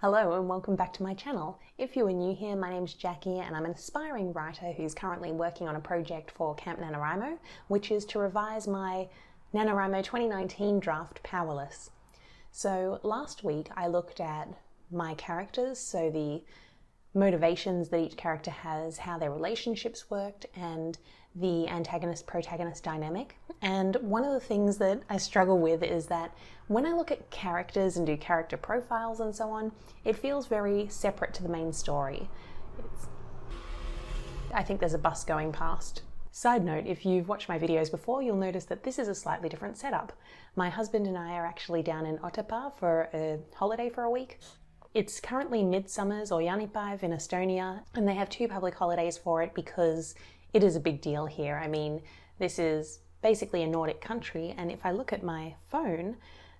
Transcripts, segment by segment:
Hello and welcome back to my channel. If you are new here, my name's Jackie and I'm an aspiring writer who's currently working on a project for Camp Nanowrimo, which is to revise my NaNoWriMo 2019 draft Powerless. So last week I looked at my characters, so the motivations that each character has, how their relationships worked, and the antagonist-protagonist dynamic. And one of the things that I struggle with is that when I look at characters and do character profiles and so on, it feels very separate to the main story. I think there's a bus going past. Side note, if you've watched my videos before, you'll notice that this is a slightly different setup. My husband and I are actually down in Otepää for a holiday for a week. It's currently Midsummer's or Jaanipäev in Estonia, and they have 2 public holidays for it because it is a big deal here. I mean, this is basically a Nordic country, and if I look at my phone,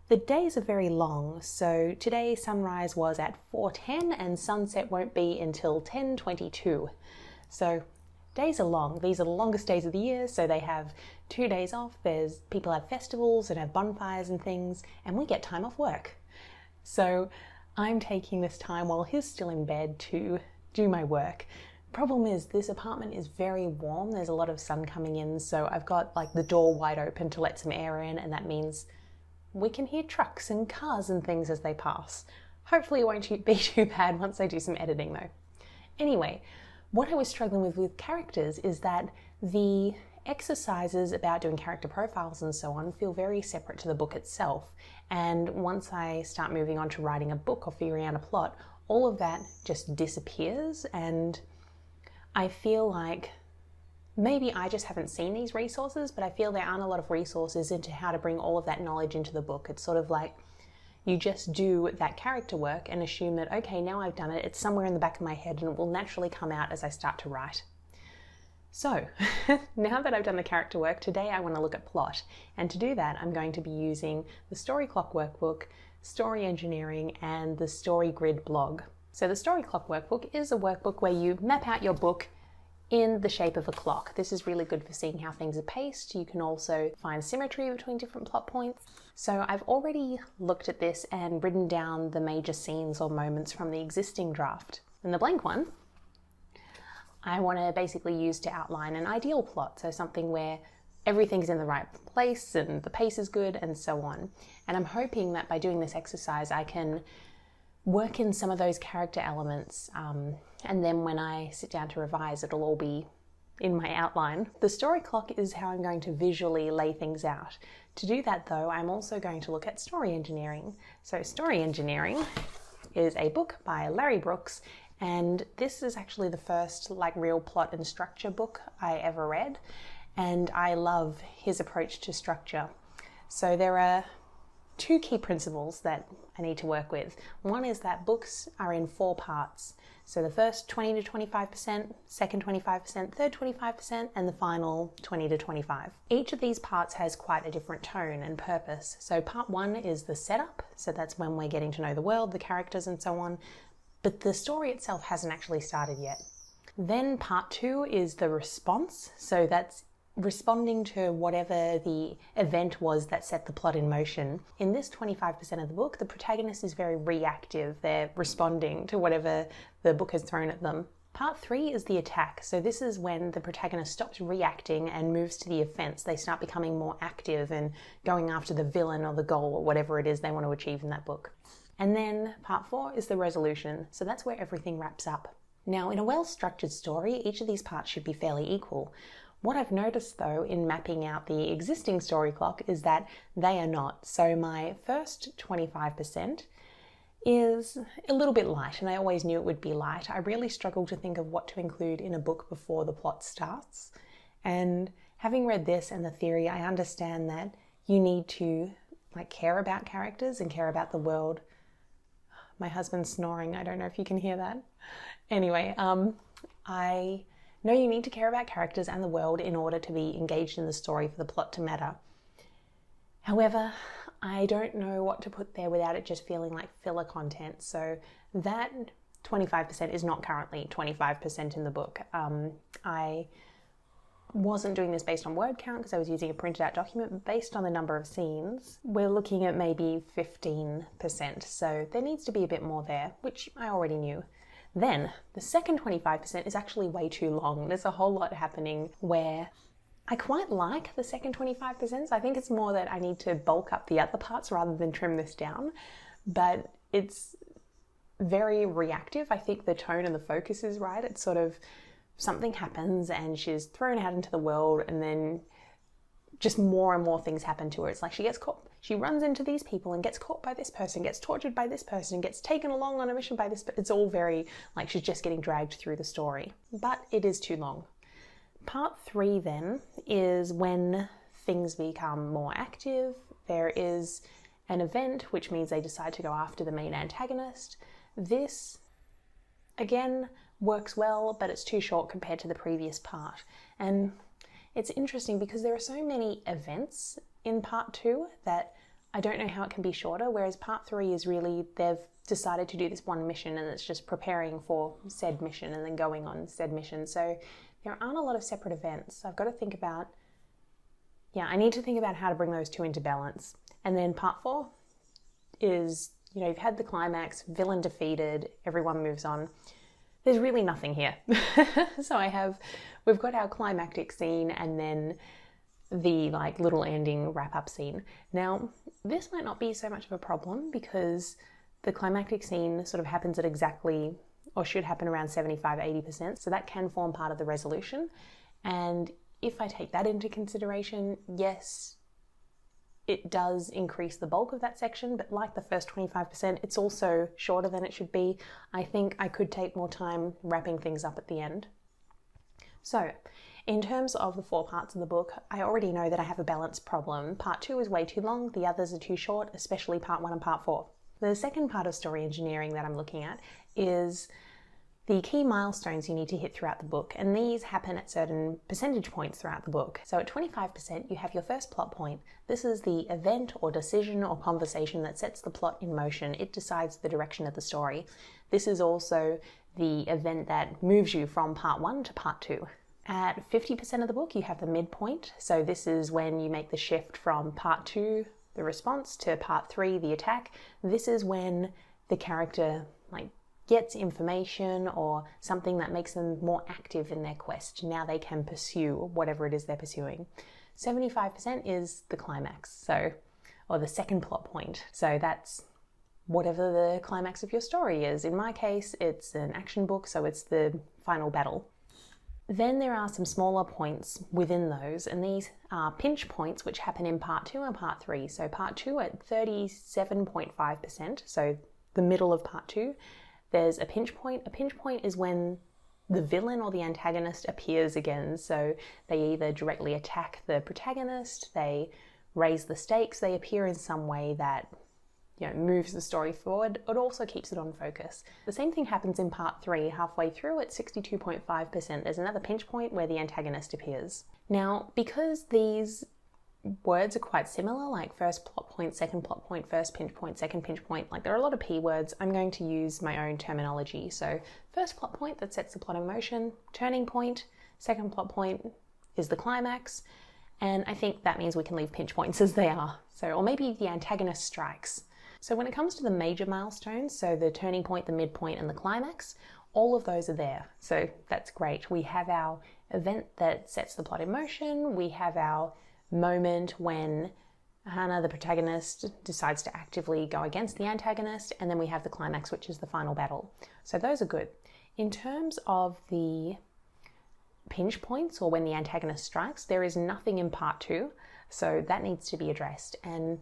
the days are very long. So today sunrise was at 4:10 and sunset won't be until 10:22. So days are long. These are the longest days of the year, so they have 2 days off. People have festivals and have bonfires and things, and we get time off work. So I'm taking this time while he's still in bed to do my work. Problem is, this apartment is very warm. There's a lot of sun coming in, so I've got like the door wide open to let some air in, and that means we can hear trucks and cars and things as they pass. Hopefully it won't be too bad once I do some editing though. Anyway, what I was struggling with characters is that the exercises about doing character profiles and so on feel very separate to the book itself. And once I start moving on to writing a book or figuring out a plot, all of that just disappears, and I feel like maybe I just haven't seen these resources, but I feel there aren't a lot of resources into how to bring all of that knowledge into the book. It's sort of like you just do that character work and assume that, okay, now I've done it, it's somewhere in the back of my head and it will naturally come out as I start to write. So now that I've done the character work, today I want to look at plot. And to do that, I'm going to be using the Storyclock workbook, Story Engineering, and the Story Grid blog. So the Storyclock workbook is a workbook where you map out your book in the shape of a clock. This is really good for seeing how things are paced. You can also find symmetry between different plot points. So I've already looked at this and written down the major scenes or moments from the existing draft. And the blank one, I want to basically use to outline an ideal plot. So something where everything's in the right place and the pace is good and so on. And I'm hoping that by doing this exercise, I can work in some of those character elements, and then when I sit down to revise, it'll all be in my outline. The story clock is how I'm going to visually lay things out. To do that though, I'm also going to look at story engineering. So Story Engineering is a book by Larry Brooks, and this is actually the first real plot and structure book I ever read, and I love his approach to structure. So there are 2 key principles that I need to work with. One is that books are in 4 parts. So the first 20 to 25%, second 25%, third 25%, and the final 20 to 25. Each of these parts has quite a different tone and purpose. So part 1 is the setup. So that's when we're getting to know the world, the characters and so on. But the story itself hasn't actually started yet. Then part 2 is the response. So that's responding to whatever the event was that set the plot in motion. In this 25% of the book, the protagonist is very reactive. They're responding to whatever the book has thrown at them. Part 3 is the attack. So this is when the protagonist stops reacting and moves to the offense. They start becoming more active and going after the villain or the goal or whatever it is they want to achieve in that book. And then part 4 is the resolution. So that's where everything wraps up. Now, in a well-structured story, each of these parts should be fairly equal. What I've noticed though in mapping out the existing story clock is that they are not. So my first 25% is a little bit light, and I always knew it would be light. I really struggled to think of what to include in a book before the plot starts. And having read this and the theory, I understand that you need to care about characters and care about the world. My husband's snoring. I don't know if you can hear that. Anyway, I know you need to care about characters and the world in order to be engaged in the story for the plot to matter. However, I don't know what to put there without it just feeling like filler content. So that 25% is not currently 25% in the book. I wasn't doing this based on word count because I was using a printed out document, but based on the number of scenes, we're looking at maybe 15%. So there needs to be a bit more there, which I already knew. Then the second 25% is actually way too long. There's a whole lot happening where I quite like the second 25%. I think it's more that I need to bulk up the other parts rather than trim this down, but it's very reactive. I think the tone and the focus is right. It's sort of something happens and she's thrown out into the world, and then just more and more things happen to her. It's like she gets caught. She runs into these people and gets caught by this person, gets tortured by this person, gets taken along on a mission by this. But it's all very like she's just getting dragged through the story. But it is too long. Part 3 then is when things become more active. There is an event, which means they decide to go after the main antagonist. This, again, works well, but it's too short compared to the previous part. And it's interesting because there are so many events in part 2 that I don't know how it can be shorter, whereas part 3 is really, they've decided to do this one mission and it's just preparing for said mission and then going on said mission. So there aren't a lot of separate events. I've got to think about, I need to think about how to bring those two into balance. And then part 4 is, you've had the climax, villain defeated, everyone moves on. There's really nothing here. So we've got our climactic scene and then the little ending wrap-up scene. Now, this might not be so much of a problem because the climactic scene sort of happens at exactly, or should happen around 75-80%, so that can form part of the resolution. And if I take that into consideration, yes, it does increase the bulk of that section, but like the first 25%, it's also shorter than it should be. I think I could take more time wrapping things up at the end. So, in terms of the 4 parts of the book, I already know that I have a balance problem. Part 2 is way too long, the others are too short, especially part 1 and part 4. The second part of story engineering that I'm looking at is the key milestones you need to hit throughout the book, and these happen at certain percentage points throughout the book. So at 25%, you have your first plot point. This is the event or decision or conversation that sets the plot in motion. It decides the direction of the story. This is also the event that moves you from part 1 to part 2. At 50% of the book, you have the midpoint. So this is when you make the shift from part 2, the response, to part 3, the attack. This is when the character gets information or something that makes them more active in their quest. Now they can pursue whatever it is they're pursuing. 75% is the climax, or the second plot point. So that's whatever the climax of your story is. In my case, it's an action book, so it's the final battle. Then there are some smaller points within those, and these are pinch points which happen in part 2 and part 3. So part 2 at 37.5%, so the middle of part 2, there's a pinch point. A pinch point is when the villain or the antagonist appears again. So they either directly attack the protagonist, they raise the stakes, they appear in some way that moves the story forward. It also keeps it on focus. The same thing happens in part 3. Halfway through at 62.5%, there's another pinch point where the antagonist appears. Now, because these words are quite similar, like first plot point, second plot point, first pinch point, second pinch point, there are a lot of P words, I'm going to use my own terminology. So first plot point, that sets the plot in motion. Turning point, second plot point is the climax. And I think that means we can leave pinch points as they are. Or maybe the antagonist strikes. So when it comes to the major milestones, so the turning point, the midpoint, and the climax, all of those are there. So that's great. We have our event that sets the plot in motion. We have our moment when Hannah, the protagonist, decides to actively go against the antagonist, and then we have the climax, which is the final battle. So those are good. In terms of the pinch points, or when the antagonist strikes, there is nothing in part 2, so that needs to be addressed. And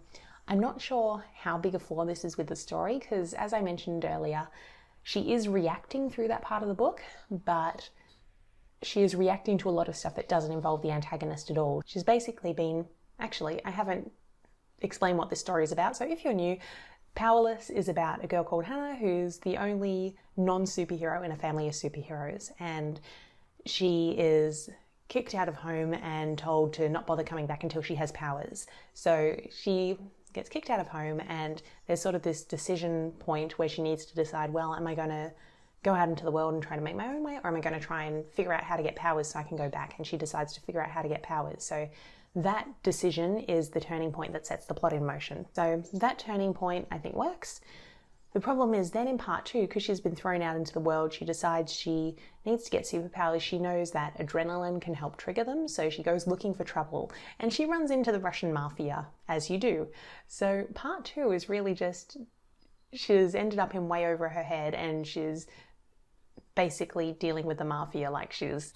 I'm not sure how big a flaw this is with the story, because as I mentioned earlier, she is reacting through that part of the book, but she is reacting to a lot of stuff that doesn't involve the antagonist at all. She's basically been, I haven't explained what this story is about, so if you're new, Powerless is about a girl called Hannah who's the only non-superhero in a family of superheroes, and she is kicked out of home and told to not bother coming back until she has powers. So she gets kicked out of home, and there's sort of this decision point where she needs to decide, well, am I going to go out into the world and try to make my own way, or am I going to try and figure out how to get powers so I can go back? And she decides to figure out how to get powers. So that decision is the turning point that sets the plot in motion. So that turning point, I think, works. The problem is then in part 2, because she's been thrown out into the world, she decides she needs to get superpowers. She knows that adrenaline can help trigger them, so she goes looking for trouble, and she runs into the Russian mafia, as you do. So part 2 is really just, she's ended up in way over her head, and she's basically dealing with the mafia. Like, she's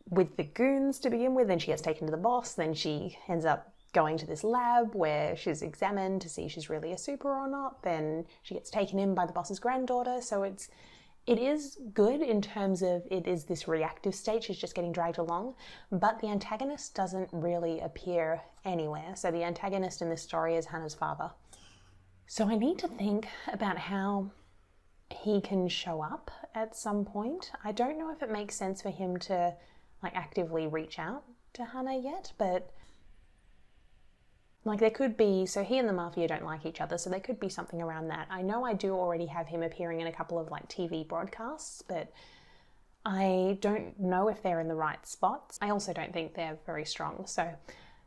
with the goons to begin with, then she gets taken to the boss, then she ends up going to this lab where she's examined to see if she's really a super or not, then she gets taken in by the boss's granddaughter. So it is good in terms of it is this reactive state, she's just getting dragged along, but the antagonist doesn't really appear anywhere. So the antagonist in this story is Hannah's father. So I need to think about how he can show up at some point. I don't know if it makes sense for him to like actively reach out to Hannah yet, but like there could be, so he and the mafia don't like each other, so there could be something around that. I know I do already have him appearing in a couple of like TV broadcasts, but I don't know if they're in the right spots. I also don't think they're very strong, so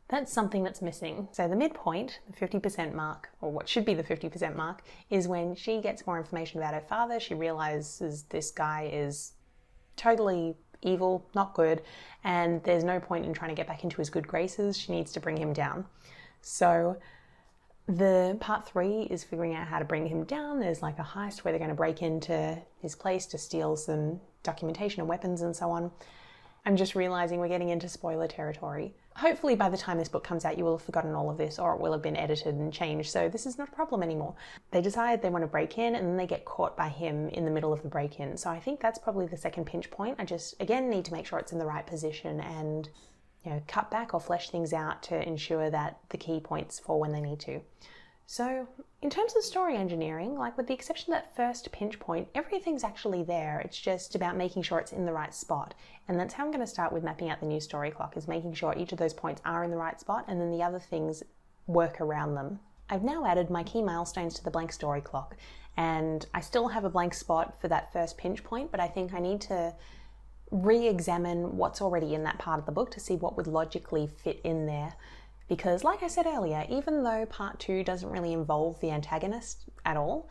that's something that's missing. So the midpoint, the 50% mark, or what should be the 50% mark, is when she gets more information about her father. She realizes this guy is totally evil, not good, and there's no point in trying to get back into his good graces. She needs to bring him down. So the part 3 is figuring out how to bring him down. There's like a heist where they're going to break into his place to steal some documentation and weapons and so on. I'm just realizing we're getting into spoiler territory. Hopefully by the time this book comes out, you will have forgotten all of this, or it will have been edited and changed, so this is not a problem anymore. They decide they want to break in, and then they get caught by him in the middle of the break-in. So I think that's probably the second pinch point. I just, again, need to make sure it's in the right position and, you know, cut back or flesh things out to ensure that the key points fall when they need to. So in terms of story engineering, like with the exception of that first pinch point, everything's actually there. It's just about making sure it's in the right spot. And that's how I'm going to start with mapping out the new story clock, is making sure each of those points are in the right spot, and then the other things work around them. I've now added my key milestones to the blank story clock, and I still have a blank spot for that first pinch point, but I think I need to re-examine what's already in that part of the book to see what would logically fit in there. Because like I said earlier, even though part 2 doesn't really involve the antagonist at all,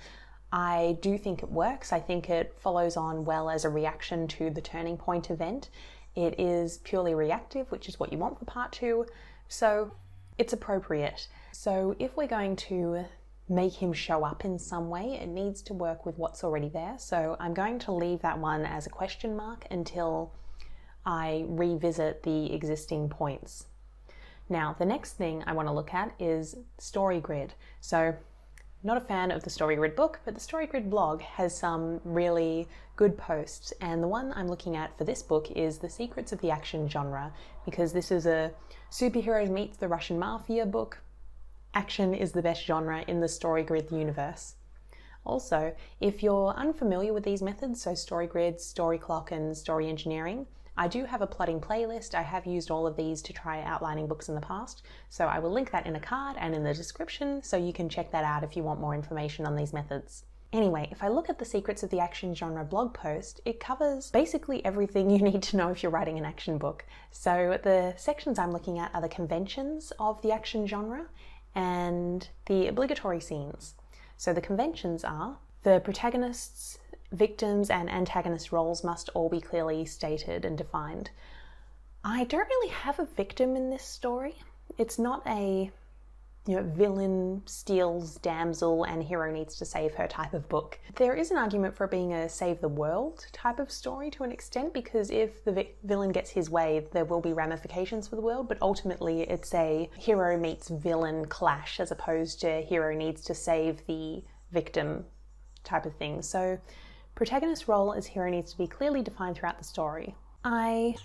I do think it works. I think it follows on well as a reaction to the turning point event. It is purely reactive, which is what you want for part 2, so it's appropriate. So if we're going to make him show up in some way, it needs to work with what's already there. So I'm going to leave that one as a question mark until I revisit the existing points. Now, the next thing I want to look at is story grid. So, not a fan of the story grid book, but the story grid blog has some really good posts, and the one I'm looking at for this book is The Secrets of the Action Genre, because this is a superheroes meets the Russian mafia book. Action is the best genre in the story grid universe. Also, if you're unfamiliar with these methods, so story grid, story clock, and story engineering, I do have a plotting playlist. I have used all of these to try outlining books in the past, so I will link that in a card and in the description so you can check that out if you want more information on these methods. Anyway, if I look at the Secrets of the Action Genre blog post, it covers basically everything you need to know if you're writing an action book. So the sections I'm looking at are the conventions of the action genre and the obligatory scenes. So the conventions are the protagonists, victims, and antagonist roles must all be clearly stated and defined. I don't really have a victim in this story. It's not a, villain steals damsel and hero needs to save her type of book. There is an argument for it being a save the world type of story to an extent, because if the villain gets his way, there will be ramifications for the world, but ultimately it's a hero meets villain clash as opposed to hero needs to save the victim type of thing. So protagonist role as hero needs to be clearly defined throughout the story. I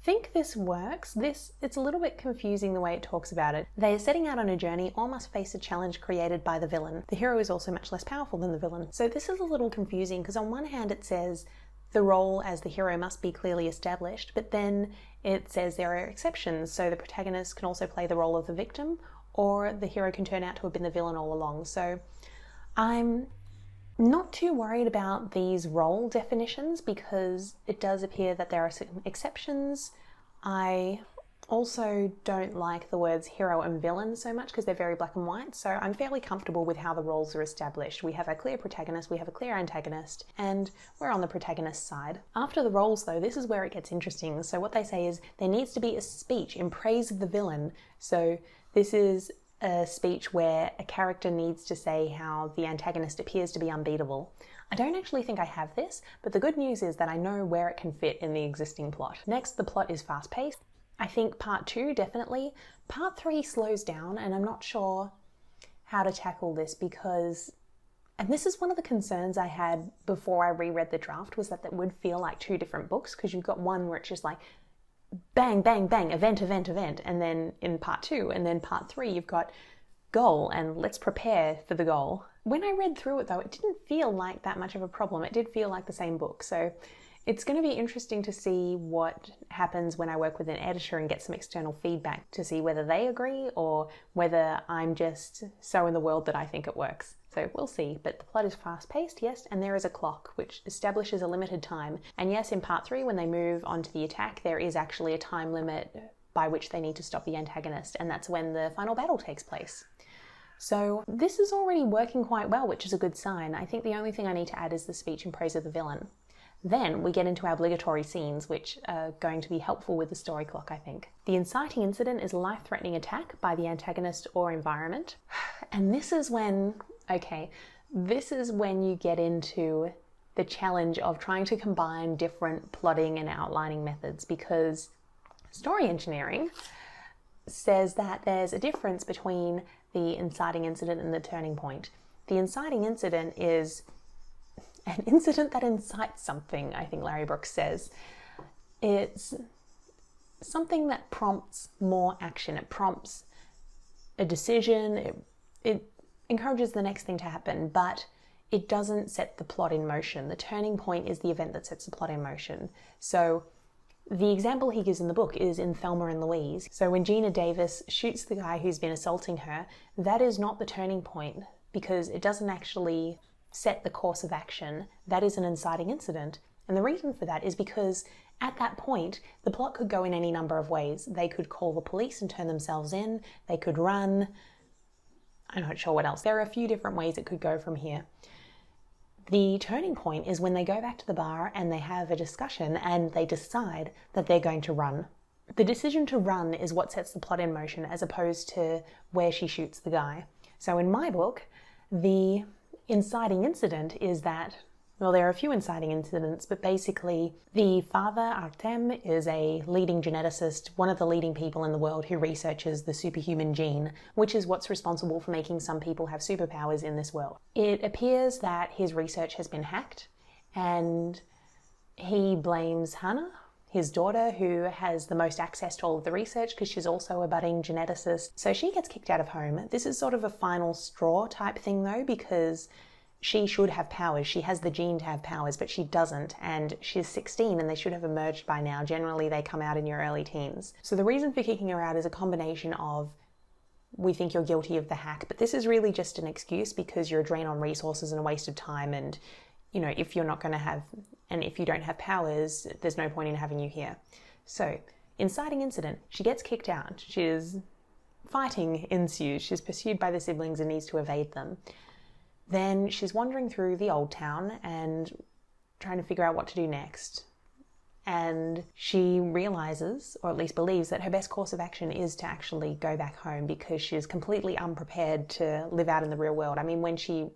think this works. It's a little bit confusing the way it talks about it. They are setting out on a journey, all must face a challenge created by the villain. The hero is also much less powerful than the villain. So this is a little confusing because on one hand it says the role as the hero must be clearly established, but then it says there are exceptions. So the protagonist can also play the role of the victim, or the hero can turn out to have been the villain all along. So I'm Not too worried about these role definitions because it does appear that there are some exceptions. I also don't like the words hero and villain so much because they're very black and white, so I'm fairly comfortable with how the roles are established. We have a clear protagonist, we have a clear antagonist, and we're on the protagonist's side. After the roles though, this is where it gets interesting. So what they say is there needs to be a speech in praise of the villain. So this is a speech where a character needs to say how the antagonist appears to be unbeatable. I don't actually think I have this, but the good news is that I know where it can fit in the existing plot. Next, the plot is fast-paced. I think part 2 definitely. Part 3 slows down, and I'm not sure how to tackle this because, and this is one of the concerns I had before I reread the draft, was that that would feel like 2 different books, because you've got one where it's just like bang, bang, bang, event, event, event, and then in part 2, and then part 3 you've got goal and let's prepare for the goal. When I read through it though, it didn't feel like that much of a problem. It did feel like the same book. So it's going to be interesting to see what happens when I work with an editor and get some external feedback to see whether they agree or whether I'm just so in the world that I think it works. So we'll see, but the plot is fast-paced, yes, and there is a clock which establishes a limited time. And yes, in part 3, when they move on to the attack, there is actually a time limit by which they need to stop the antagonist, and that's when the final battle takes place. So this is already working quite well, which is a good sign. I think the only thing I need to add is the speech in praise of the villain. Then we get into our obligatory scenes, which are going to be helpful with the story clock, I think. The inciting incident is a life-threatening attack by the antagonist or environment. And this is when, this is when you get into the challenge of trying to combine different plotting and outlining methods, because story engineering says that there's a difference between the inciting incident and the turning point. The inciting incident is an incident that incites something, I think Larry Brooks says. It's something that prompts more action. It prompts a decision. It encourages the next thing to happen, but it doesn't set the plot in motion. The turning point is the event that sets the plot in motion. So the example he gives in the book is in Thelma and Louise. So when Gina Davis shoots the guy who's been assaulting her, that is not the turning point because it doesn't actually set the course of action. That is an inciting incident. And the reason for that is because at that point, the plot could go in any number of ways. They could call the police and turn themselves in. They could run. I'm not sure what else. There are a few different ways it could go from here. The turning point is when they go back to the bar and they have a discussion and they decide that they're going to run. The decision to run is what sets the plot in motion as opposed to where she shoots the guy. So in my book, the inciting incident is that, well, there are a few inciting incidents, but basically the father, Artem, is a leading geneticist, one of the leading people in the world who researches the superhuman gene, which is what's responsible for making some people have superpowers in this world. It appears that his research has been hacked, and he blames Hannah, his daughter, who has the most access to all of the research because she's also a budding geneticist. So she gets kicked out of home. This is sort of a final straw type thing though, because she should have powers. She has the gene to have powers, but she doesn't. And she's 16 and they should have emerged by now. Generally, they come out in your early teens. So the reason for kicking her out is a combination of, we think you're guilty of the hack, but this is really just an excuse because you're a drain on resources and a waste of time. And, you know, if you're not going to have, and if you don't have powers, there's no point in having you here. So, inciting incident, she gets kicked out. Fighting ensues. She's pursued by the siblings and needs to evade them. Then she's wandering through the old town and trying to figure out what to do next. And she realizes, or at least believes, that her best course of action is to actually go back home because she's completely unprepared to live out in the real world. I mean, when she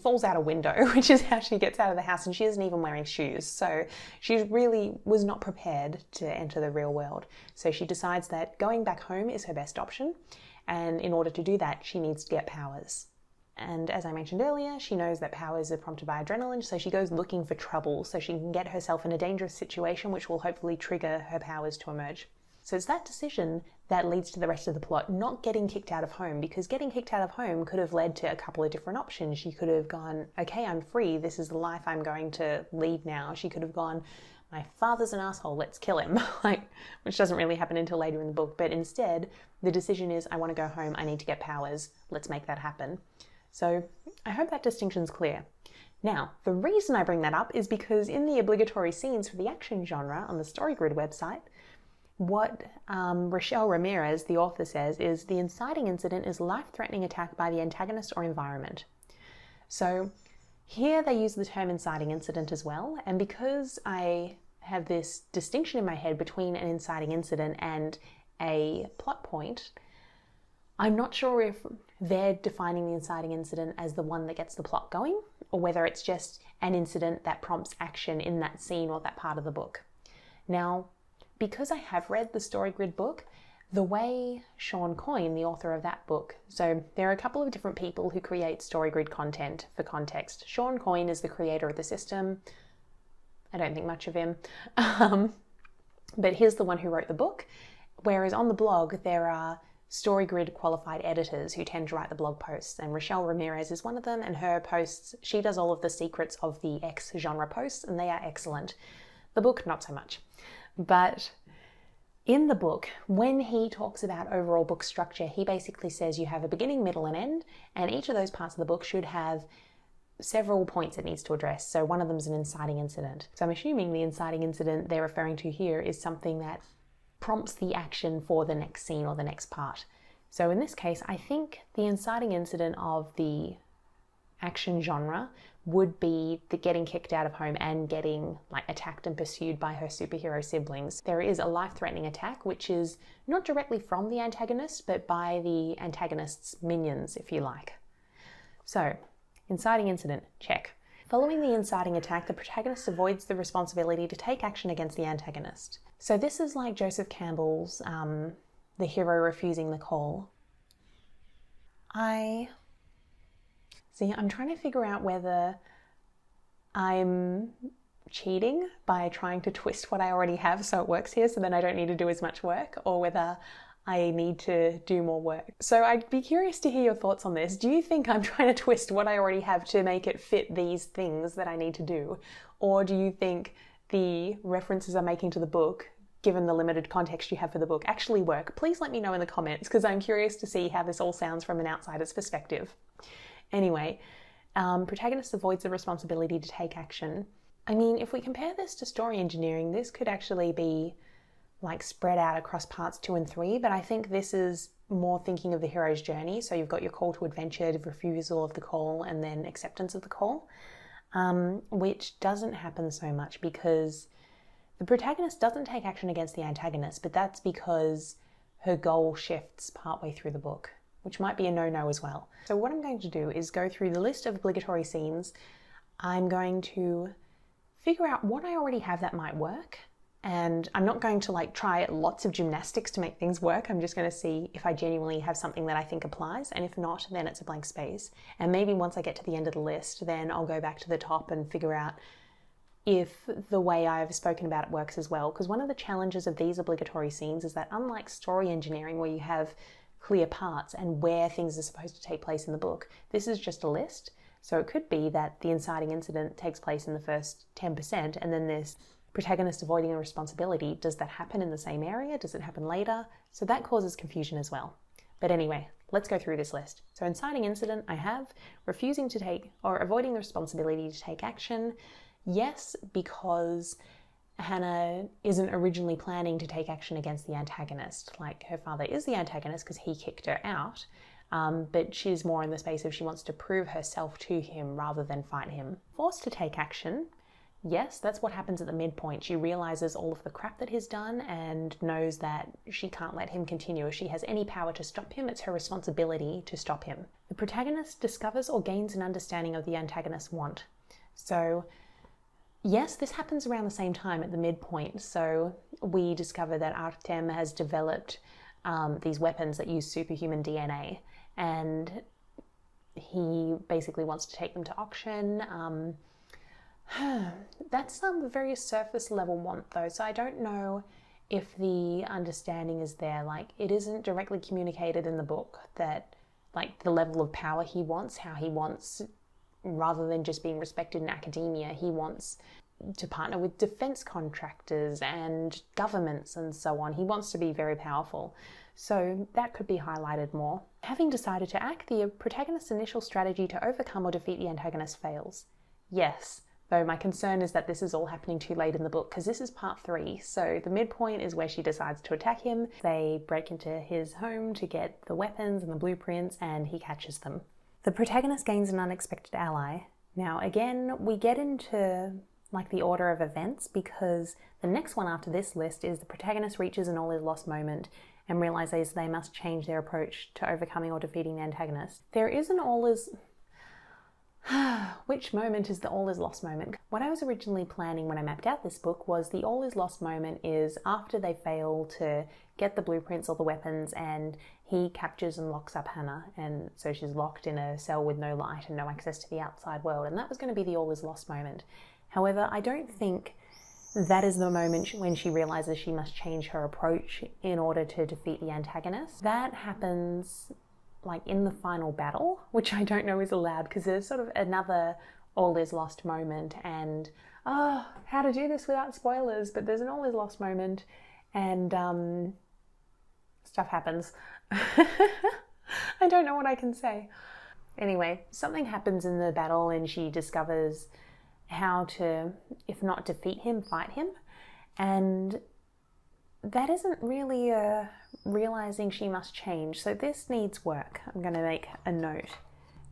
falls out a window, which is how she gets out of the house, and she isn't even wearing shoes. So she really was not prepared to enter the real world. So she decides that going back home is her best option. And in order to do that, she needs to get powers. And as I mentioned earlier, she knows that powers are prompted by adrenaline, so she goes looking for trouble so she can get herself in a dangerous situation which will hopefully trigger her powers to emerge. So it's that decision that leads to the rest of the plot, not getting kicked out of home, because getting kicked out of home could have led to a couple of different options. She could have gone, okay, I'm free, this is the life I'm going to lead now. She could have gone, my father's an asshole, let's kill him, which doesn't really happen until later in the book. But instead, the decision is, I want to go home, I need to get powers, let's make that happen. So I hope that distinction's clear. Now, the reason I bring that up is because in the obligatory scenes for the action genre on the StoryGrid website, what Rachelle Ramirez, the author, says is the inciting incident is life-threatening attack by the antagonist or environment. So here they use the term inciting incident as well, and because I have this distinction in my head between an inciting incident and a plot point, I'm not sure if they're defining the inciting incident as the one that gets the plot going, or whether it's just an incident that prompts action in that scene or that part of the book. Now, because I have read the StoryGrid book, the way Shawn Coyne, the author of that book, so there are a couple of different people who create StoryGrid content. For context, Shawn Coyne is the creator of the system. I don't think much of him, but he's the one who wrote the book, whereas on the blog there are StoryGrid qualified editors who tend to write the blog posts, and Rachelle Ramirez is one of them, and her posts, she does all of the secrets of the X genre posts, and they are excellent. The book, not so much. But in the book, when he talks about overall book structure, he basically says you have a beginning, middle, and end, and each of those parts of the book should have several points it needs to address. So one of them is an inciting incident. So I'm assuming the inciting incident they're referring to here is something that prompts the action for the next scene or the next part. So in this case, I think the inciting incident of the action genre would be the getting kicked out of home and getting attacked and pursued by her superhero siblings. There is a life-threatening attack, which is not directly from the antagonist, but by the antagonist's minions, if you like. So, inciting incident, check. Following the inciting attack, the protagonist avoids the responsibility to take action against the antagonist. So this is like Joseph Campbell's The Hero Refusing the Call. I'm trying to figure out whether I'm cheating by trying to twist what I already have so it works here, so then I don't need to do as much work, or whether I need to do more work. So I'd be curious to hear your thoughts on this. Do you think I'm trying to twist what I already have to make it fit these things that I need to do? Or do you think the references I'm making to the book, given the limited context you have for the book, actually work? Please let me know in the comments, because I'm curious to see how this all sounds from an outsider's perspective. Anyway, protagonist avoids the responsibility to take action. I mean, if we compare this to story engineering, this could actually be spread out across parts 2 and 3, but I think this is more thinking of the hero's journey. So you've got your call to adventure, the refusal of the call, and then acceptance of the call, which doesn't happen so much because the protagonist doesn't take action against the antagonist, but that's because her goal shifts partway through the book, which might be a no-no as well. So what I'm going to do is go through the list of obligatory scenes. I'm going to figure out what I already have that might work, and I'm not going to try lots of gymnastics to make things work. I'm just going to see if I genuinely have something that I think applies, and if not, then it's a blank space. And maybe once I get to the end of the list, then I'll go back to the top and figure out if the way I've spoken about it works as well. Because one of the challenges of these obligatory scenes is that unlike story engineering, where you have clear parts and where things are supposed to take place in the book, this is just a list. So it could be that the inciting incident takes place in the first 10%, and then there's protagonist avoiding a responsibility. Does that happen in the same area? Does it happen later? So that causes confusion as well. But anyway, let's go through this list. So inciting incident, I have refusing to take or avoiding the responsibility to take action. Yes, because Hannah isn't originally planning to take action against the antagonist. Her father is the antagonist because he kicked her out, but she's more in the space of she wants to prove herself to him rather than fight him. Forced to take action. Yes, that's what happens at the midpoint. She realizes all of the crap that he's done and knows that she can't let him continue. If she has any power to stop him, it's her responsibility to stop him. The protagonist discovers or gains an understanding of the antagonist's want. So yes, this happens around the same time at the midpoint. So we discover that Artem has developed these weapons that use superhuman DNA, and he basically wants to take them to auction. That's a very surface level want though, so I don't know if the understanding is there. It isn't directly communicated in the book that the level of power he wants, how he wants, rather than just being respected in academia, he wants to partner with defense contractors and governments and so on. He wants to be very powerful. So that could be highlighted more. Having decided to act, the protagonist's initial strategy to overcome or defeat the antagonist fails. Yes, though my concern is that this is all happening too late in the book because this is part 3. So the midpoint is where she decides to attack him. They break into his home to get the weapons and the blueprints, and he catches them. The protagonist gains an unexpected ally. Now again, we get into like the order of events because the next one after this list is the protagonist reaches an all is lost moment and realizes they must change their approach to overcoming or defeating the antagonist. There is an all is... Which moment is the all is lost moment? What I was originally planning when I mapped out this book was the all is lost moment is after they fail to get the blueprints or the weapons and he captures and locks up Hannah, and so she's locked in a cell with no light and no access to the outside world, and that was going to be the all is lost moment. However, I don't think that is the moment when she realizes she must change her approach in order to defeat the antagonist. That happens like in the final battle, which I don't know is allowed because there's sort of another all is lost moment, and how to do this without spoilers, but there's an all is lost moment and stuff happens. I don't know what I can say. Anyway, something happens in the battle and she discovers how to, if not defeat him, fight him. And that isn't really realizing she must change. So this needs work. I'm going to make a note.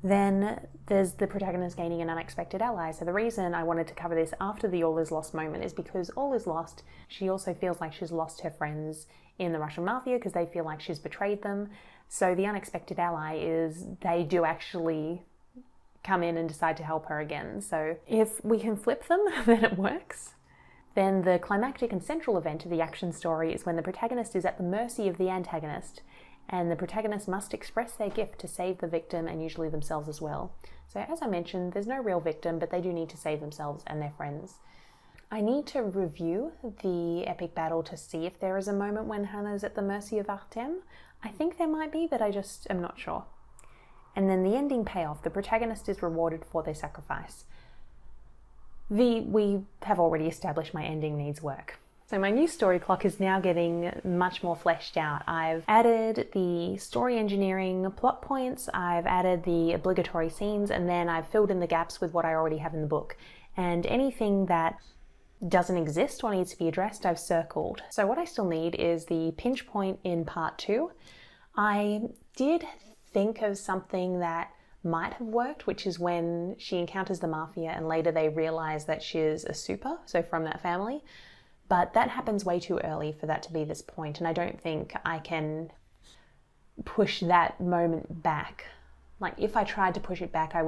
Then there's the protagonist gaining an unexpected ally. So the reason I wanted to cover this after the all is lost moment is because all is lost. She also feels like she's lost her friends in the Russian mafia because they feel like she's betrayed them. So the unexpected ally is they do actually come in and decide to help her again. So if we can flip them, then it works. Then the climactic and central event of the action story is when the protagonist is at the mercy of the antagonist, and the protagonist must express their gift to save the victim and usually themselves as well. So as I mentioned, there's no real victim, but they do need to save themselves and their friends. I need to review the epic battle to see if there is a moment when Hannah's at the mercy of Artem. I think there might be, but I just am not sure. And then the ending payoff, the protagonist is rewarded for their sacrifice. We have already established my ending needs work. So my new story clock is now getting much more fleshed out. I've added the story engineering plot points, I've added the obligatory scenes, and then I've filled in the gaps with what I already have in the book. And anything that doesn't exist or needs to be addressed, I've circled. So what I still need is the pinch point in part 2. I did think of something that might have worked, which is when she encounters the mafia and later they realize that she's a super, so from that family. But that happens way too early for that to be this point, and I don't think I can push that moment back. Like if I tried to push it back, I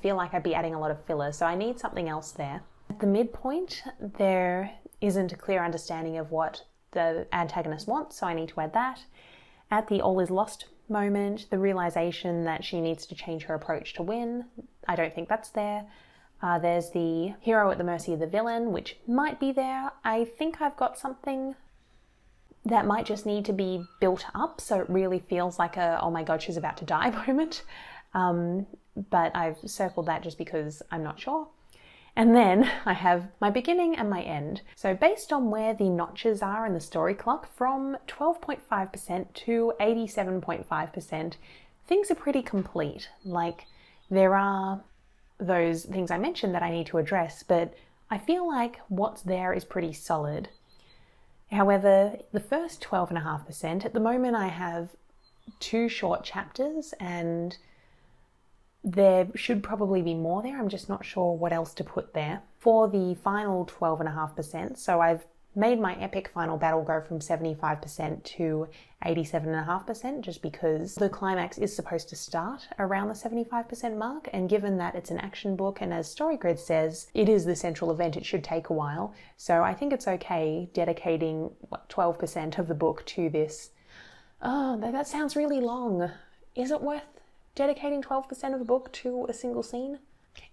feel like I'd be adding a lot of filler, so I need something else there. At the midpoint, there isn't a clear understanding of what the antagonist wants, so I need to add that. At the all is lost moment, the realization that she needs to change her approach to win, I don't think that's there. There's the hero at the mercy of the villain, which might be there. I think I've got something that might just need to be built up so it really feels like a, oh my god, she's about to die moment. But I've circled that just because I'm not sure. And then I have my beginning and my end. So based on where the notches are in the story clock, from 12.5% to 87.5%, things are pretty complete. Like there are those things I mentioned that I need to address, but I feel like what's there is pretty solid. However, the first 12.5%, at the moment I have 2 short chapters and there should probably be more there. I'm just not sure what else to put there. For the final 12.5%, so I've made my epic final battle go from 75% to 87.5% just because the climax is supposed to start around the 75% mark, and given that it's an action book and as StoryGrid says, it is the central event, it should take a while. So I think it's okay dedicating 12% of the book to this. Oh, that sounds really long. Is it worth dedicating 12% of the book to a single scene?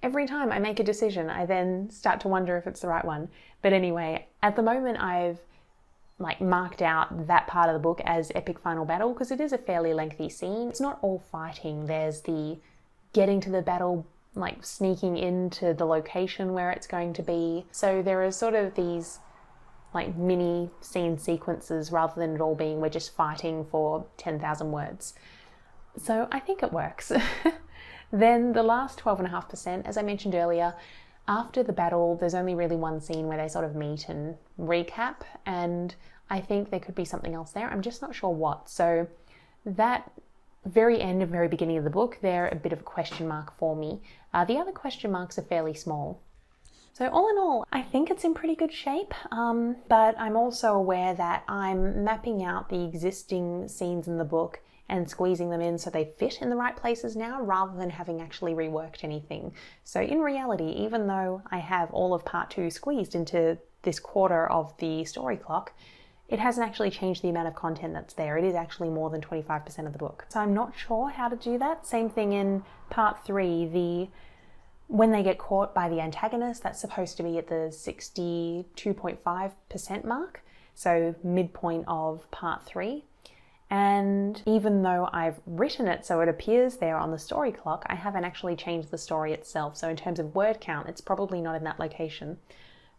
Every time I make a decision, I then start to wonder if it's the right one. But anyway, at the moment I've marked out that part of the book as epic final battle because it is a fairly lengthy scene. It's not all fighting. There's the getting to the battle like sneaking into the location where it's going to be. So there are sort of these like mini scene sequences rather than it all being we're just fighting for 10,000 words. So I think it works. Then the last 12.5%, as I mentioned earlier, after the battle, there's only really one scene where they sort of meet and recap, and I think there could be something else there. I'm just not sure what. So that very end and very beginning of the book, they're a bit of a question mark for me. The other question marks are fairly small. So all in all, I think it's in pretty good shape, but I'm also aware that I'm mapping out the existing scenes in the book and squeezing them in so they fit in the right places now rather than having actually reworked anything. So in reality, even though I have all of part 2 squeezed into this quarter of the story clock, it hasn't actually changed the amount of content that's there. It is actually more than 25% of the book. So I'm not sure how to do that. Same thing in part 3, when they get caught by the antagonist, that's supposed to be at the 62.5% mark, so midpoint of part 3. And even though I've written it so it appears there on the story clock, I haven't actually changed the story itself. So in terms of word count, it's probably not in that location.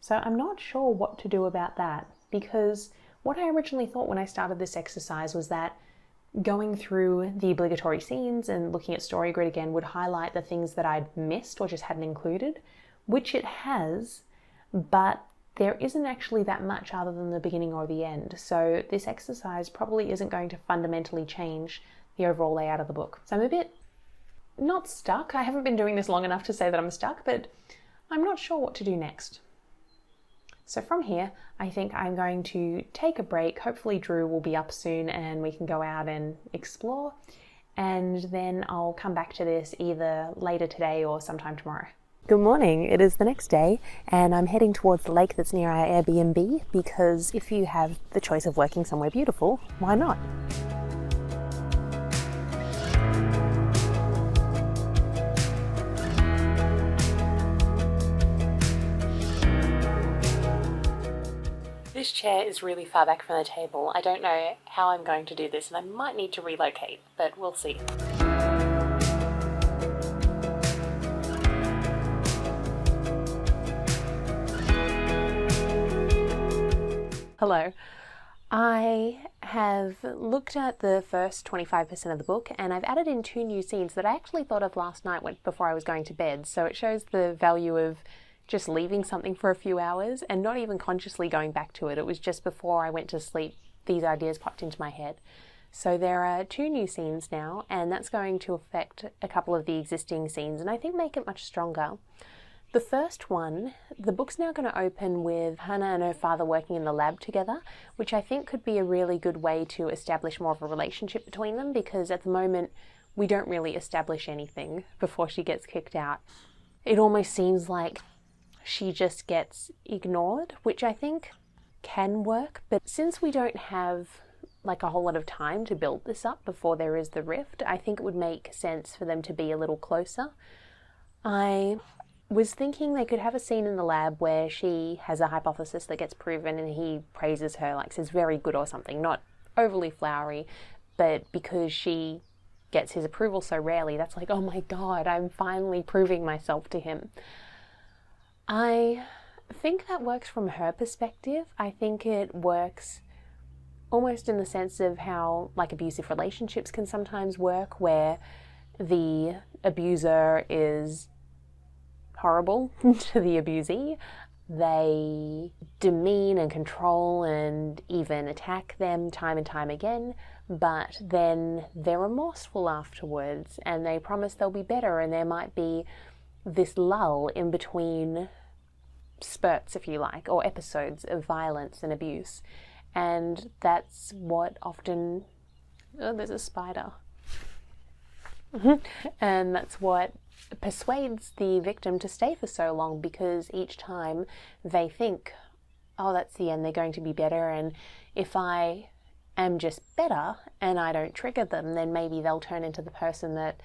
So I'm not sure what to do about that, because what I originally thought when I started this exercise was that going through the obligatory scenes and looking at StoryGrid again would highlight the things that I'd missed or just hadn't included, which it has, but there isn't actually that much other than the beginning or the end. So this exercise probably isn't going to fundamentally change the overall layout of the book. So I'm a bit not stuck. I haven't been doing this long enough to say that I'm stuck, but I'm not sure what to do next. So from here, I think I'm going to take a break. Hopefully Drew will be up soon and we can go out and explore. And then I'll come back to this either later today or sometime tomorrow. Good morning. It is the next day and I'm heading towards the lake that's near our Airbnb, because if you have the choice of working somewhere beautiful, why not? This chair is really far back from the table. I don't know how I'm going to do this and I might need to relocate, but we'll see. Hello. I have looked at the first 25% of the book and I've added in 2 new scenes that I actually thought of last night before I was going to bed. So it shows the value of just leaving something for a few hours and not even consciously going back to it. It was just before I went to sleep, these ideas popped into my head. So there are 2 new scenes now, and that's going to affect a couple of the existing scenes and I think make it much stronger. The first one, the book's now going to open with Hannah and her father working in the lab together, which I think could be a really good way to establish more of a relationship between them, because at the moment we don't really establish anything before she gets kicked out. It almost seems like she just gets ignored, which I think can work, but since we don't have like a whole lot of time to build this up before there is the rift, I think it would make sense for them to be a little closer. I was thinking they could have a scene in the lab where she has a hypothesis that gets proven and he praises her, like says very good or something, not overly flowery, but because she gets his approval so rarely, that's like, oh my God, I'm finally proving myself to him. I think that works from her perspective. I think it works almost in the sense of how like abusive relationships can sometimes work, where the abuser is horrible to the abusee. They demean and control and even attack them time and time again, but then they're remorseful afterwards and they promise they'll be better, and there might be this lull in between spurts, if you like, or episodes of violence and abuse. And that's what often... Oh, there's a spider. And that's what persuades the victim to stay for so long, because each time they think, oh, that's the end, they're going to be better, and if I am just better and I don't trigger them, then maybe they'll turn into the person that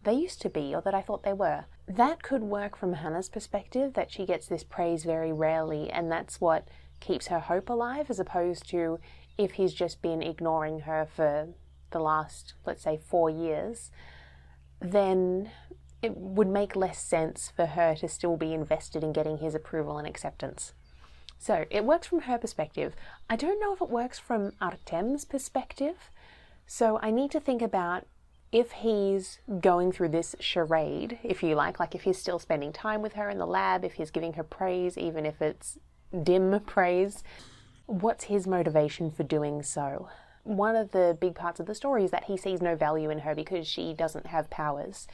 they used to be or that I thought they were. That could work from Hannah's perspective, that she gets this praise very rarely, and that's what keeps her hope alive, as opposed to if he's just been ignoring her for the last, let's say, 4 years, then it would make less sense for her to still be invested in getting his approval and acceptance. So it works from her perspective. I don't know if it works from Artem's perspective. So I need to think about if he's going through this charade, if you like if he's still spending time with her in the lab, if he's giving her praise, even if it's dim praise, what's his motivation for doing so? One of the big parts of the story is that he sees no value in her because she doesn't have powers.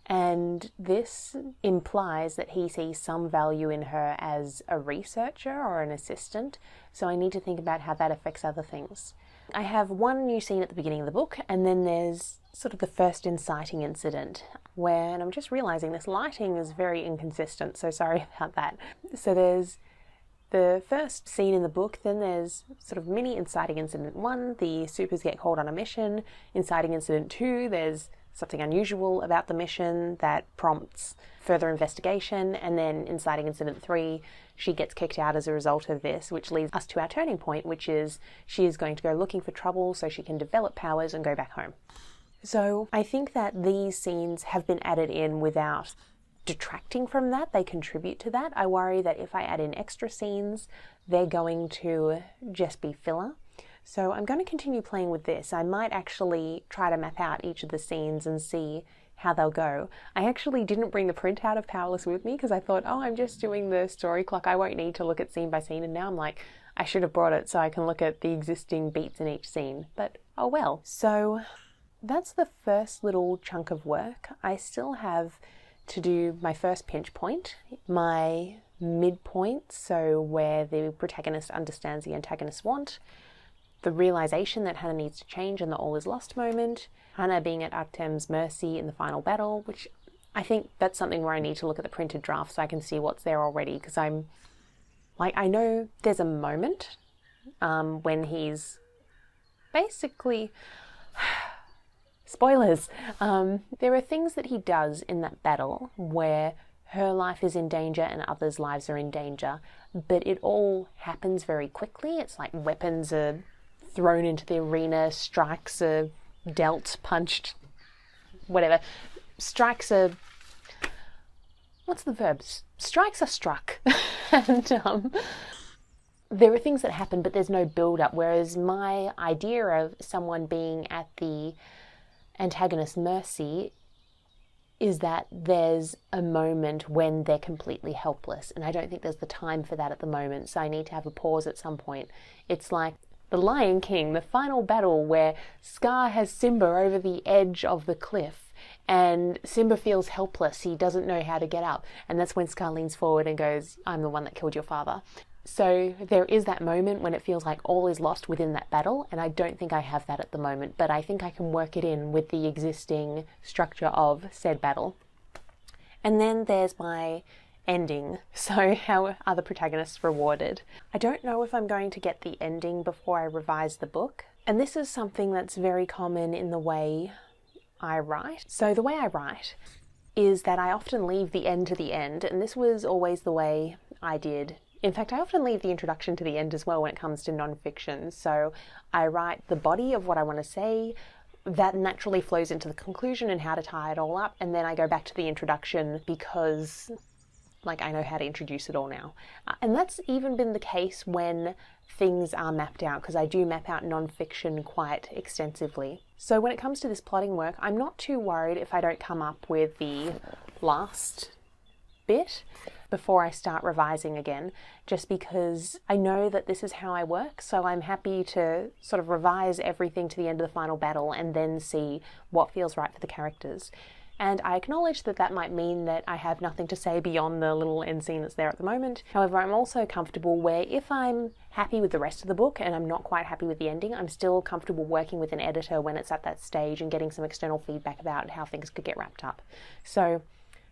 And this implies that he sees some value in her as a researcher or an assistant. So I need to think about how that affects other things. I have one new scene at the beginning of the book, and then there's sort of the first inciting incident where, and I'm just realizing this lighting is very inconsistent, so sorry about that. So there's the first scene in the book, then there's sort of mini inciting incident 1, the supers get called on a mission. Inciting incident 2, there's something unusual about the mission that prompts further investigation, and then inciting incident 3, she gets kicked out as a result of this, which leads us to our turning point, which is she is going to go looking for trouble so she can develop powers and go back home. So I think that these scenes have been added in without detracting from that. They contribute to that. I worry that if I add in extra scenes, they're going to just be filler. So I'm going to continue playing with this. I might actually try to map out each of the scenes and see how they'll go. I actually didn't bring the printout of Powerless with me because I thought, oh, I'm just doing the story clock. I won't need to look at scene by scene. And now I'm like, I should have brought it so I can look at the existing beats in each scene. But oh well. So that's the first little chunk of work. I still have to do my first pinch point, my midpoint, so where the protagonist understands the antagonist's want, the realization that Hannah needs to change and the all is lost moment, Hannah being at Artem's mercy in the final battle, which I think that's something where I need to look at the printed draft so I can see what's there already, because I'm like, I know there's a moment when he's basically... Spoilers! There are things that he does in that battle where her life is in danger and others' lives are in danger, but it all happens very quickly. It's like weapons are thrown into the arena, strikes are dealt, punched, whatever. Strikes are... what's the verb? Strikes are struck. And there are things that happen, but there's no build-up, whereas my idea of someone being at the antagonist's mercy is that there's a moment when they're completely helpless, and I don't think there's the time for that at the moment, so I need to have a pause at some point. It's like The Lion King, the final battle where Scar has Simba over the edge of the cliff and Simba feels helpless, he doesn't know how to get up, and that's when Scar leans forward and goes, I'm the one that killed your father. So there is that moment when it feels like all is lost within that battle, and I don't think I have that at the moment, but I think I can work it in with the existing structure of said battle. And then there's my ending. So how are the protagonists rewarded? I don't know if I'm going to get the ending before I revise the book, and this is something that's very common in the way I write. So the way I write is that I often leave the end to the end, and this was always the way I did. In fact, I often leave the introduction to the end as well when it comes to non-fiction. So I write the body of what I want to say, that naturally flows into the conclusion and how to tie it all up, and then I go back to the introduction because I know how to introduce it all now. And that's even been the case when things are mapped out, because I do map out non-fiction quite extensively. So when it comes to this plotting work, I'm not too worried if I don't come up with the last bit before I start revising again, just because I know that this is how I work, so I'm happy to sort of revise everything to the end of the final battle and then see what feels right for the characters. And I acknowledge that that might mean that I have nothing to say beyond the little end scene that's there at the moment. However, I'm also comfortable where if I'm happy with the rest of the book and I'm not quite happy with the ending, I'm still comfortable working with an editor when it's at that stage and getting some external feedback about how things could get wrapped up. So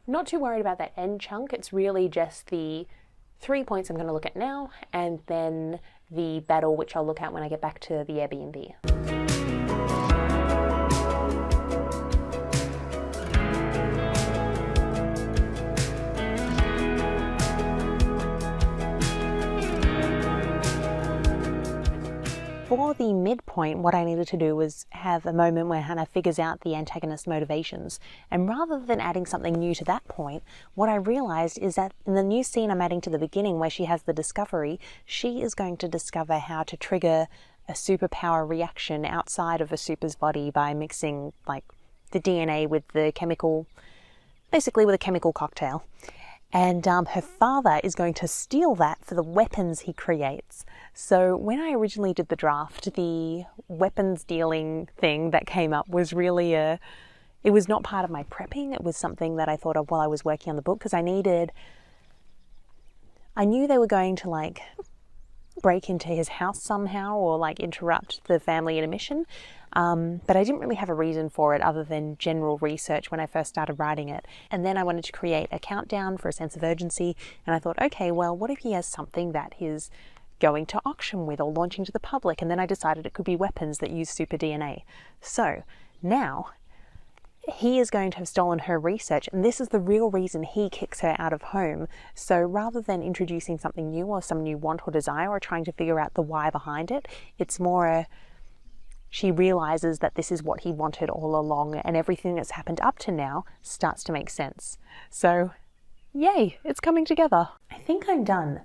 not too worried about that end chunk. It's really just the 3 points I'm going to look at now, and then the battle, which I'll look at when I get back to the Airbnb. For for the midpoint, what I needed to do was have a moment where Hannah figures out the antagonist's motivations. And rather than adding something new to that point, what I realized is that in the new scene I'm adding to the beginning where she has the discovery, she is going to discover how to trigger a superpower reaction outside of a super's body by mixing like the DNA with the chemical, basically with a chemical cocktail. And her father is going to steal that for the weapons he creates. So when I originally did the draft, the weapons dealing thing that came up was really it was not part of my prepping. It was something that I thought of while I was working on the book, because I knew they were going to like break into his house somehow or like interrupt the family intermission. But I didn't really have a reason for it other than general research when I first started writing it. And then I wanted to create a countdown for a sense of urgency. And I thought, okay, well, what if he has something that he's going to auction with or launching to the public? And then I decided it could be weapons that use super DNA. So now he is going to have stolen her research, and this is the real reason he kicks her out of home. So rather than introducing something new or some new want or desire or trying to figure out the why behind it, it's more she realizes that this is what he wanted all along, and everything that's happened up to now starts to make sense. So, yay, it's coming together. I think I'm done.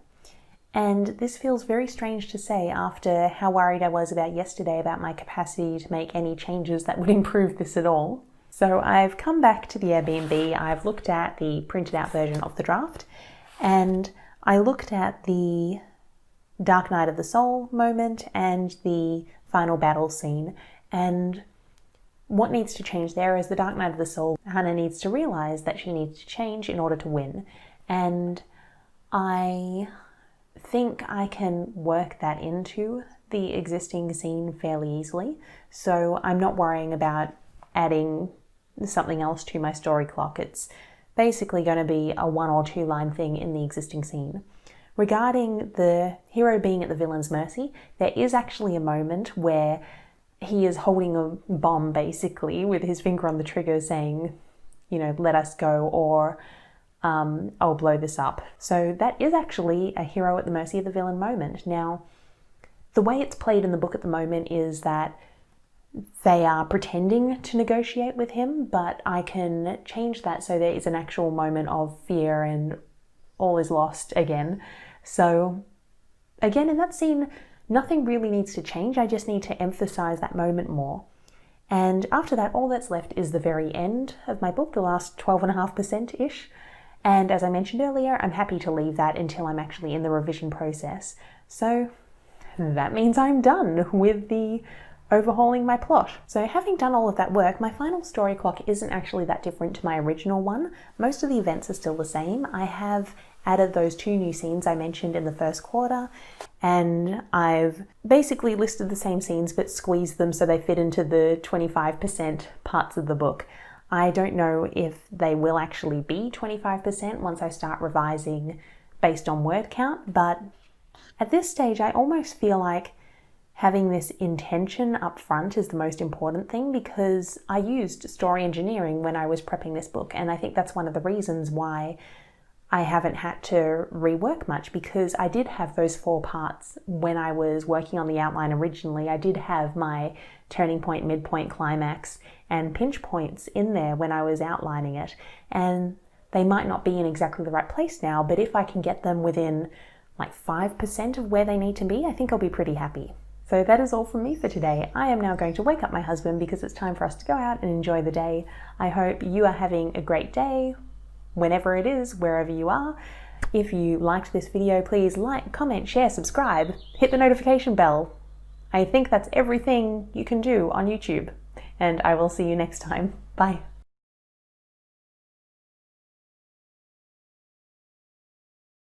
And this feels very strange to say after how worried I was about yesterday about my capacity to make any changes that would improve this at all. So I've come back to the Airbnb, I've looked at the printed out version of the draft, and I looked at the Dark Night of the Soul moment and the final battle scene, and what needs to change there is the Dark Night of the Soul. Hannah needs to realize that she needs to change in order to win, and I think I can work that into the existing scene fairly easily, so I'm not worrying about adding something else to my story clock. It's basically going to be a 1 or 2 line thing in the existing scene. Regarding the hero being at the villain's mercy, there is actually a moment where he is holding a bomb basically with his finger on the trigger saying, you know, let us go, or I'll blow this up. So that is actually a hero at the mercy of the villain moment. Now, the way it's played in the book at the moment is that they are pretending to negotiate with him, but I can change that so there is an actual moment of fear and all is lost again. So again, in that scene, nothing really needs to change. I just need to emphasize that moment more. And after that, all that's left is the very end of my book, the last 12.5%-ish. And as I mentioned earlier, I'm happy to leave that until I'm actually in the revision process. So that means I'm done with the overhauling my plot. So having done all of that work, my final story clock isn't actually that different to my original one. Most of the events are still the same. I have added those 2 new scenes I mentioned in the first quarter, and I've basically listed the same scenes but squeezed them so they fit into the 25% parts of the book. I don't know if they will actually be 25% once I start revising based on word count, but at this stage I almost feel like having this intention up front is the most important thing, because I used story engineering when I was prepping this book, and I think that's one of the reasons why I haven't had to rework much, because I did have those 4 parts when I was working on the outline originally. I did have my turning point, midpoint, climax, and pinch points in there when I was outlining it, and they might not be in exactly the right place now, but if I can get them within like 5% of where they need to be, I think I'll be pretty happy. So that is all from me for today. I am now going to wake up my husband because it's time for us to go out and enjoy the day. I hope you are having a great day, whenever it is, wherever you are. If you liked this video, please like, comment, share, subscribe, hit the notification bell. I think that's everything you can do on YouTube, and I will see you next time. Bye.